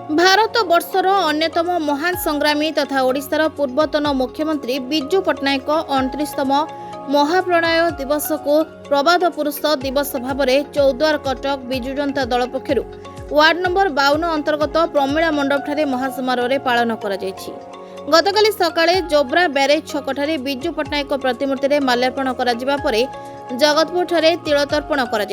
भारत वर्षर अन्यतम महान संग्रामी तथा ओडिशार पूर्वतन मुख्यमंत्री बिजू पट्टनायक 29तम महाप्रणय दिवस को प्रबाद पुरुष दिवस भाव में चौद्वार कटक बिजू जनता दल पक्षर वार्ड नंबर 52 अंतर्गत प्रमिला मंडप महासमारोह पालन कर गतकाली सकाळे जोब्रा ब्यारेज छकठारे बिजू पट्टनायक प्रतिमूर्ति में माल्यार्पण कर जगतपुर ठारे तिलतर्पण कर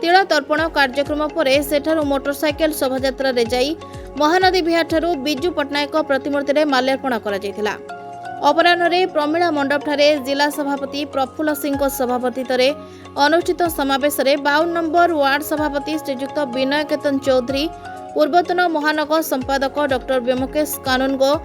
तिल तर्पण कार्यक्रम पर सेठारु मोटरसाइकेल शोभायात्रा रे जाई महानदी विहार ठारू बिजू पट्टनायक प्रतिमूर्ति में माल्यार्पण कर अपराह्न प्रमिला मंडप ठारे जिला सभापति प्रफुल्ल सिंह सभापतित्व अनुष्ठित समावेश 52 नंबर वार्ड सभापति श्रीजुक्त विनय केतन चौधरी, पूर्वतन महानगर संपादक डॉक्टर व्योमकेश कानूनगो,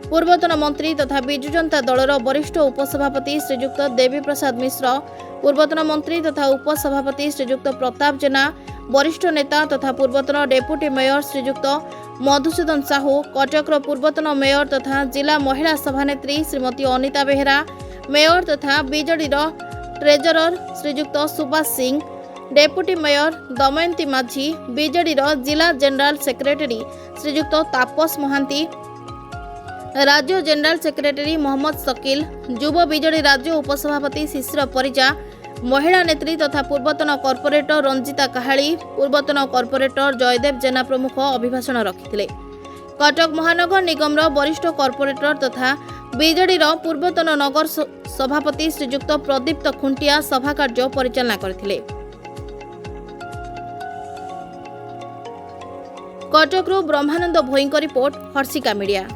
पूर्वतन मंत्री तथा बिजू जनता दलर वरिष्ठ उपसभापति श्रीजुक्त देवी प्रसाद मिश्र, पूर्वतन मंत्री तथा उपसभापति श्रीजुक्त प्रताप जेना, वरिष्ठ नेता तथा पूर्वतन डेप्यूटी मेयर श्रीजुक्त मधुसूदन साहू, कटकर पूर्वतन मेयर तथा जिला महिला सभानेत्री श्रीमती अनिता बेहेरा, मेयर तथा BJD treasurer Srijukta Subhash Singh, deputy mayor Damayanti Majhi, BJD जिला जनरल सेक्रेटरी श्रीजुक्त तापस महांती, राज्य जनरल सेक्रेटरी मोहम्मद शकील, युव बीजेडी राज्य उपसभापति शिशिर परिजा, महिला नेत्री तथा पूर्वतन कॉर्पोरेटर रंजिता काहाली, पूर्वतन कॉर्पोरेटर जयदेव जेना प्रमुख अभिभाषण रखिथिले। कटक महानगर निगम वरिष्ठ कॉर्पोरेटर तथा बीजेडी पूर्वतन नगर सभापति श्रीजुक्त प्रदीप्त खुंटिया सभा कार्य परिचालना करथिले। कटकरू ब्रह्मानंद भोईंक रिपोर्ट, हर्षिका मीडिया।